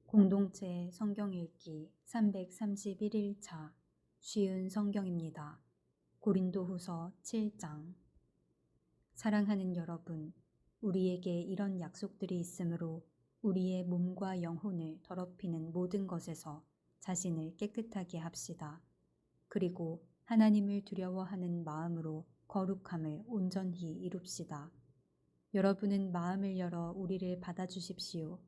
공동체 성경 읽기 331일차 쉬운 성경입니다. 고린도후서 7장. 사랑하는 여러분, 우리에게 이런 약속들이 있으므로 우리의 몸과 영혼을 더럽히는 모든 것에서 자신을 깨끗하게 합시다. 그리고 하나님을 두려워하는 마음으로 거룩함을 온전히 이룹시다. 여러분은 마음을 열어 우리를 받아주십시오.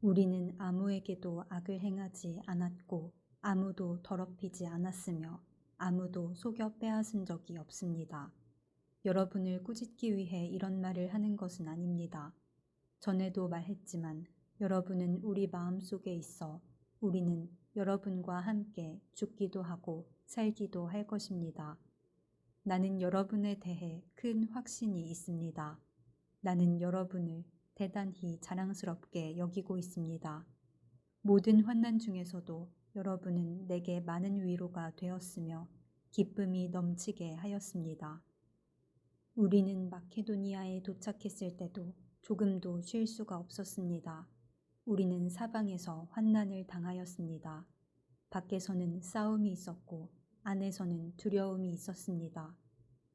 우리는 아무에게도 악을 행하지 않았고 아무도 더럽히지 않았으며 아무도 속여 빼앗은 적이 없습니다. 여러분을 꾸짖기 위해 이런 말을 하는 것은 아닙니다. 전에도 말했지만 여러분은 우리 마음속에 있어 우리는 여러분과 함께 죽기도 하고 살기도 할 것입니다. 나는 여러분에 대해 큰 확신이 있습니다. 나는 여러분을 대단히 자랑스럽게 여기고 있습니다. 모든 환난 중에서도 여러분은 내게 많은 위로가 되었으며 기쁨이 넘치게 하였습니다. 우리는 마케도니아에 도착했을 때도 조금도 쉴 수가 없었습니다. 우리는 사방에서 환난을 당하였습니다. 밖에서는 싸움이 있었고 안에서는 두려움이 있었습니다.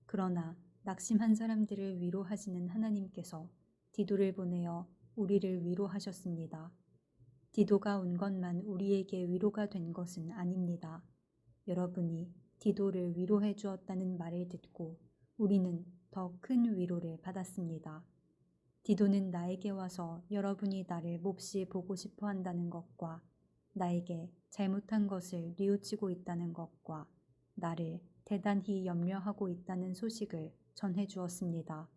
그러나 낙심한 사람들을 위로하시는 하나님께서 디도를 보내어 우리를 위로하셨습니다. 디도가 온 것만 우리에게 위로가 된 것은 아닙니다. 여러분이 디도를 위로해 주었다는 말을 듣고 우리는 더 큰 위로를 받았습니다. 디도는 나에게 와서 여러분이 나를 몹시 보고 싶어 한다는 것과 나에게 잘못한 것을 뉘우치고 있다는 것과 나를 대단히 염려하고 있다는 소식을 전해 주었습니다.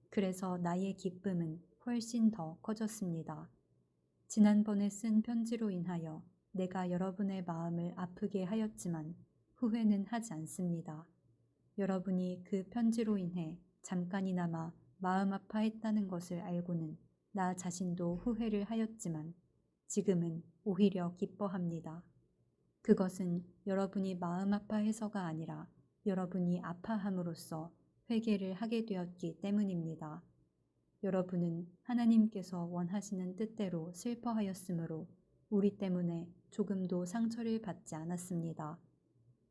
그래서 나의 기쁨은 훨씬 더 커졌습니다. 지난번에 쓴 편지로 인하여 내가 여러분의 마음을 아프게 하였지만 후회는 하지 않습니다. 여러분이 그 편지로 인해 잠깐이나마 마음 아파했다는 것을 알고는 나 자신도 후회를 하였지만 지금은 오히려 기뻐합니다. 그것은 여러분이 마음 아파해서가 아니라 여러분이 아파함으로써 회개를 하게 되었기 때문입니다. 여러분은 하나님께서 원하시는 뜻대로 슬퍼하였으므로 우리 때문에 조금도 상처를 받지 않았습니다.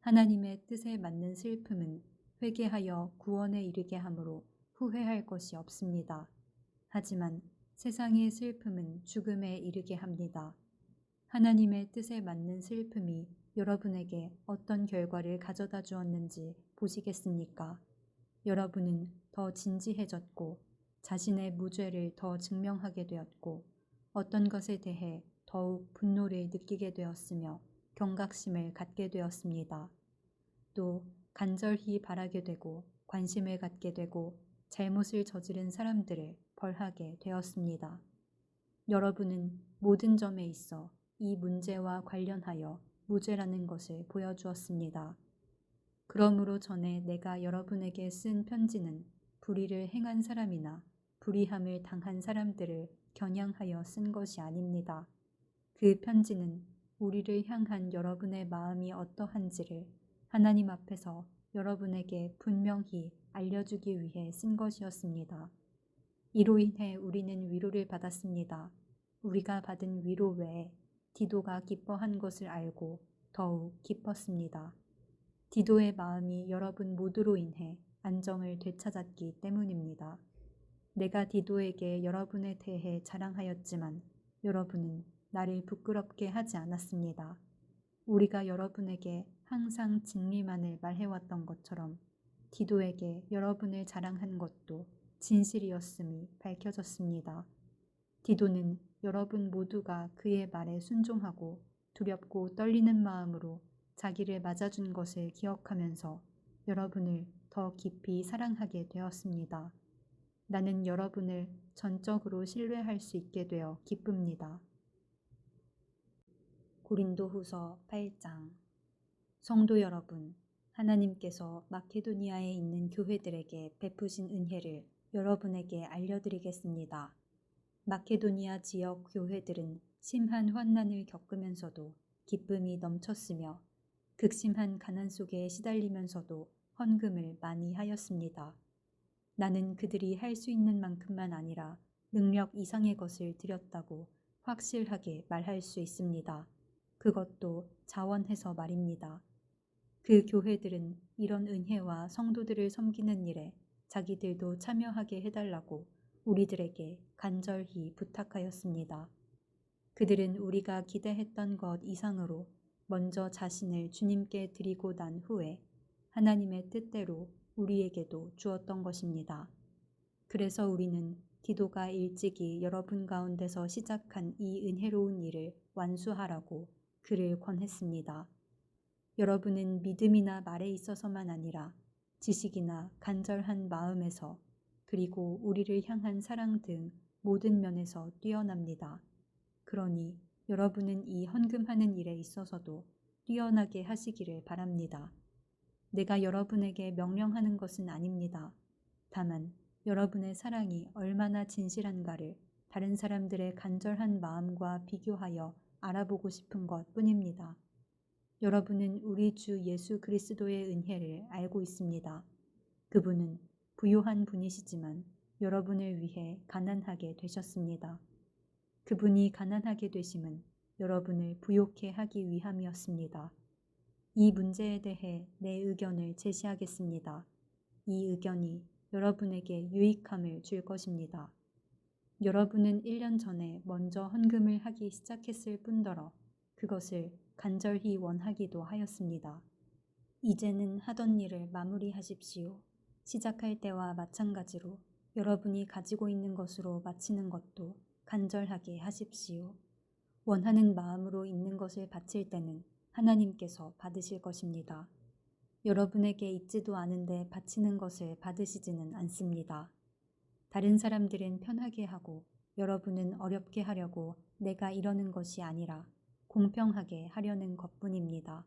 하나님의 뜻에 맞는 슬픔은 회개하여 구원에 이르게 하므로 후회할 것이 없습니다. 하지만 세상의 슬픔은 죽음에 이르게 합니다. 하나님의 뜻에 맞는 슬픔이 여러분에게 어떤 결과를 가져다 주었는지 보시겠습니까? 여러분은 더 진지해졌고 자신의 무죄를 더 증명하게 되었고 어떤 것에 대해 더욱 분노를 느끼게 되었으며 경각심을 갖게 되었습니다. 또 간절히 바라게 되고 관심을 갖게 되고 잘못을 저지른 사람들을 벌하게 되었습니다. 여러분은 모든 점에 있어 이 문제와 관련하여 무죄라는 것을 보여주었습니다. 그러므로 전에 내가 여러분에게 쓴 편지는 불의를 행한 사람이나 불의함을 당한 사람들을 겨냥하여 쓴 것이 아닙니다. 그 편지는 우리를 향한 여러분의 마음이 어떠한지를 하나님 앞에서 여러분에게 분명히 알려주기 위해 쓴 것이었습니다. 이로 인해 우리는 위로를 받았습니다. 우리가 받은 위로 외에 디도가 기뻐한 것을 알고 더욱 기뻤습니다. 디도의 마음이 여러분 모두로 인해 안정을 되찾았기 때문입니다. 내가 디도에게 여러분에 대해 자랑하였지만 여러분은 나를 부끄럽게 하지 않았습니다. 우리가 여러분에게 항상 진리만을 말해왔던 것처럼 디도에게 여러분을 자랑한 것도 진실이었음이 밝혀졌습니다. 디도는 여러분 모두가 그의 말에 순종하고 두렵고 떨리는 마음으로 자기를 맞아준 것을 기억하면서 여러분을 더 깊이 사랑하게 되었습니다. 나는 여러분을 전적으로 신뢰할 수 있게 되어 기쁩니다. 고린도후서 8장. 성도 여러분, 하나님께서 마케도니아에 있는 교회들에게 베푸신 은혜를 여러분에게 알려드리겠습니다. 마케도니아 지역 교회들은 심한 환난을 겪으면서도 기쁨이 넘쳤으며 극심한 가난 속에 시달리면서도 헌금을 많이 하였습니다. 나는 그들이 할 수 있는 만큼만 아니라 능력 이상의 것을 드렸다고 확실하게 말할 수 있습니다. 그것도 자원해서 말입니다. 그 교회들은 이런 은혜와 성도들을 섬기는 일에 자기들도 참여하게 해달라고 우리들에게 간절히 부탁하였습니다. 그들은 우리가 기대했던 것 이상으로 먼저 자신을 주님께 드리고 난 후에 하나님의 뜻대로 우리에게도 주었던 것입니다. 그래서 우리는 디도가 일찍이 여러분 가운데서 시작한 이 은혜로운 일을 완수하라고 그를 권했습니다. 여러분은 믿음이나 말에 있어서만 아니라 지식이나 간절한 마음에서 그리고 우리를 향한 사랑 등 모든 면에서 뛰어납니다. 그러니 여러분은 이 헌금하는 일에 있어서도 뛰어나게 하시기를 바랍니다. 내가 여러분에게 명령하는 것은 아닙니다. 다만 여러분의 사랑이 얼마나 진실한가를 다른 사람들의 간절한 마음과 비교하여 알아보고 싶은 것 뿐입니다. 여러분은 우리 주 예수 그리스도의 은혜를 알고 있습니다. 그분은 부요한 분이시지만 여러분을 위해 가난하게 되셨습니다. 그분이 가난하게 되심은 여러분을 부요케 하기 위함이었습니다. 이 문제에 대해 내 의견을 제시하겠습니다. 이 의견이 여러분에게 유익함을 줄 것입니다. 여러분은 1년 전에 먼저 헌금을 하기 시작했을 뿐더러 그것을 간절히 원하기도 하였습니다. 이제는 하던 일을 마무리하십시오. 시작할 때와 마찬가지로 여러분이 가지고 있는 것으로 마치는 것도 간절하게 하십시오. 원하는 마음으로 있는 것을 바칠 때는 하나님께서 받으실 것입니다. 여러분에게 있지도 않은데 바치는 것을 받으시지는 않습니다. 다른 사람들은 편하게 하고 여러분은 어렵게 하려고 내가 이러는 것이 아니라 공평하게 하려는 것뿐입니다.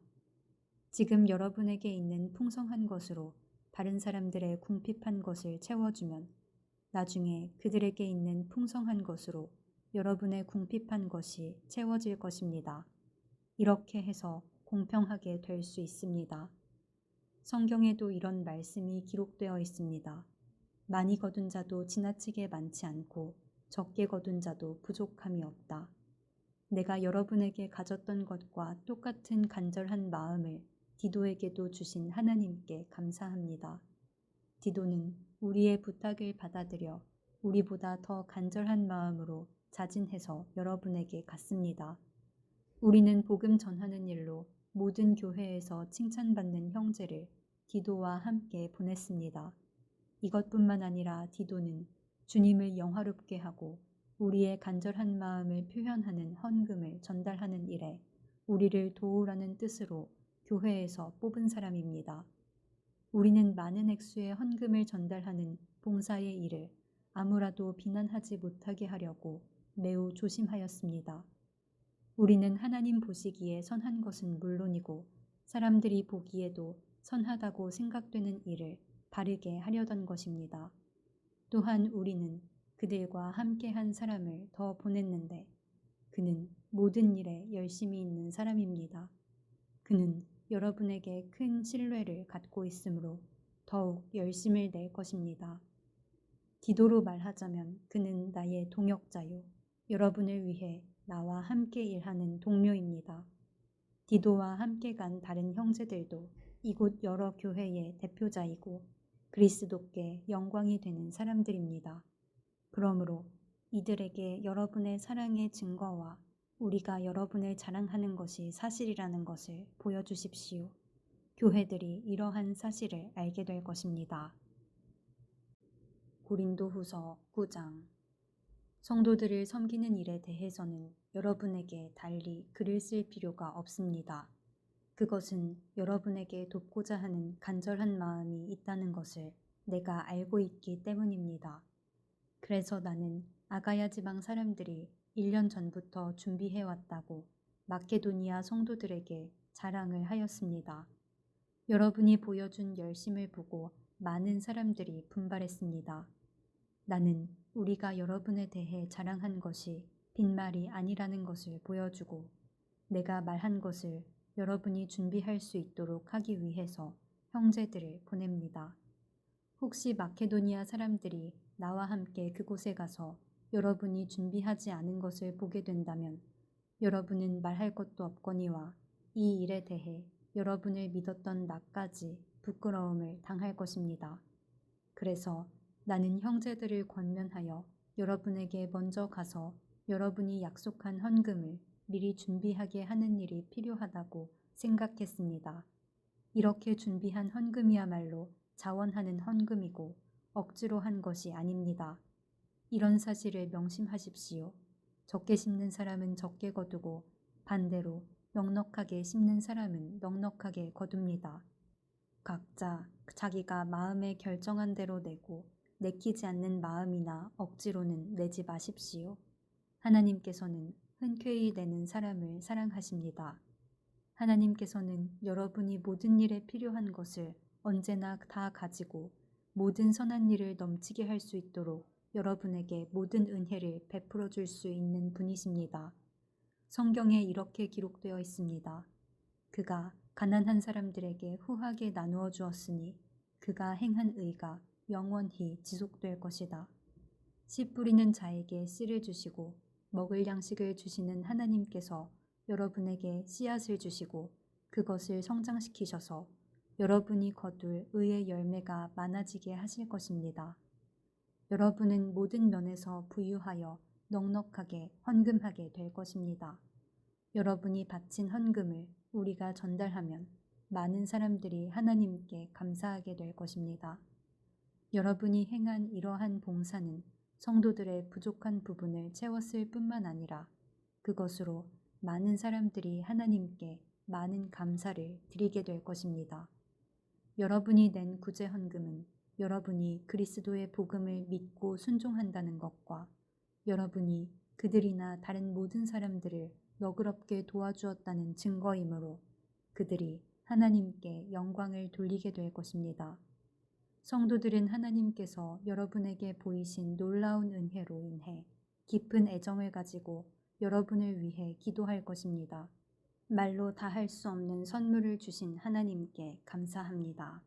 지금 여러분에게 있는 풍성한 것으로 다른 사람들의 궁핍한 것을 채워주면 나중에 그들에게 있는 풍성한 것으로 여러분의 궁핍한 것이 채워질 것입니다. 이렇게 해서 공평하게 될 수 있습니다. 성경에도 이런 말씀이 기록되어 있습니다. 많이 거둔 자도 지나치게 많지 않고 적게 거둔 자도 부족함이 없다. 내가 여러분에게 가졌던 것과 똑같은 간절한 마음을 디도에게도 주신 하나님께 감사합니다. 디도는 우리의 부탁을 받아들여 우리보다 더 간절한 마음으로 자진해서 여러분에게 갔습니다. 우리는 복음 전하는 일로 모든 교회에서 칭찬받는 형제를 디도와 함께 보냈습니다. 이것뿐만 아니라 디도는 주님을 영화롭게 하고 우리의 간절한 마음을 표현하는 헌금을 전달하는 일에 우리를 도우라는 뜻으로 교회에서 뽑은 사람입니다. 우리는 많은 액수의 헌금을 전달하는 봉사의 일을 아무라도 비난하지 못하게 하려고 매우 조심하였습니다. 우리는 하나님 보시기에 선한 것은 물론이고 사람들이 보기에도 선하다고 생각되는 일을 바르게 하려던 것입니다. 또한 우리는 그들과 함께한 사람을 더 보냈는데 그는 모든 일에 열심히 있는 사람입니다. 그는 여러분에게 큰 신뢰를 갖고 있으므로 더욱 열심을 낼 것입니다. 디도로 말하자면 그는 나의 동역자요. 여러분을 위해 나와 함께 일하는 동료입니다. 디도와 함께 간 다른 형제들도 이곳 여러 교회의 대표자이고 그리스도께 영광이 되는 사람들입니다. 그러므로 이들에게 여러분의 사랑의 증거와 우리가 여러분을 자랑하는 것이 사실이라는 것을 보여주십시오. 교회들이 이러한 사실을 알게 될 것입니다. 고린도후서 9장. 성도들을 섬기는 일에 대해서는 여러분에게 달리 글을 쓸 필요가 없습니다. 그것은 여러분에게 돕고자 하는 간절한 마음이 있다는 것을 내가 알고 있기 때문입니다. 그래서 나는 아가야 지방 사람들이 1년 전부터 준비해왔다고 마케도니아 성도들에게 자랑을 하였습니다. 여러분이 보여준 열심을 보고 많은 사람들이 분발했습니다. 나는 우리가 여러분에 대해 자랑한 것이 빈말이 아니라는 것을 보여주고 내가 말한 것을 여러분이 준비할 수 있도록 하기 위해서 형제들을 보냅니다. 혹시 마케도니아 사람들이 나와 함께 그곳에 가서 여러분이 준비하지 않은 것을 보게 된다면 여러분은 말할 것도 없거니와 이 일에 대해 여러분을 믿었던 나까지 부끄러움을 당할 것입니다. 그래서 나는 형제들을 권면하여 여러분에게 먼저 가서 여러분이 약속한 헌금을 미리 준비하게 하는 일이 필요하다고 생각했습니다. 이렇게 준비한 헌금이야말로 자원하는 헌금이고 억지로 한 것이 아닙니다. 이런 사실을 명심하십시오. 적게 심는 사람은 적게 거두고 반대로 넉넉하게 심는 사람은 넉넉하게 거둡니다. 각자 자기가 마음에 결정한 대로 내고 내키지 않는 마음이나 억지로는 내지 마십시오. 하나님께서는 흔쾌히 내는 사람을 사랑하십니다. 하나님께서는 여러분이 모든 일에 필요한 것을 언제나 다 가지고 모든 선한 일을 넘치게 할 수 있도록 여러분에게 모든 은혜를 베풀어 줄 수 있는 분이십니다. 성경에 이렇게 기록되어 있습니다. 그가 가난한 사람들에게 후하게 나누어 주었으니 그가 행한 의가 영원히 지속될 것이다. 씨 뿌리는 자에게 씨를 주시고 먹을 양식을 주시는 하나님께서 여러분에게 씨앗을 주시고 그것을 성장시키셔서 여러분이 거둘 의의 열매가 많아지게 하실 것입니다. 여러분은 모든 면에서 부유하여 넉넉하게 헌금하게 될 것입니다. 여러분이 바친 헌금을 우리가 전달하면 많은 사람들이 하나님께 감사하게 될 것입니다. 여러분이 행한 이러한 봉사는 성도들의 부족한 부분을 채웠을 뿐만 아니라 그것으로 많은 사람들이 하나님께 많은 감사를 드리게 될 것입니다. 여러분이 낸 구제 헌금은 여러분이 그리스도의 복음을 믿고 순종한다는 것과 여러분이 그들이나 다른 모든 사람들을 너그럽게 도와주었다는 증거이므로 그들이 하나님께 영광을 돌리게 될 것입니다. 성도들은 하나님께서 여러분에게 보이신 놀라운 은혜로 인해 깊은 애정을 가지고 여러분을 위해 기도할 것입니다. 말로 다 할 수 없는 선물을 주신 하나님께 감사합니다.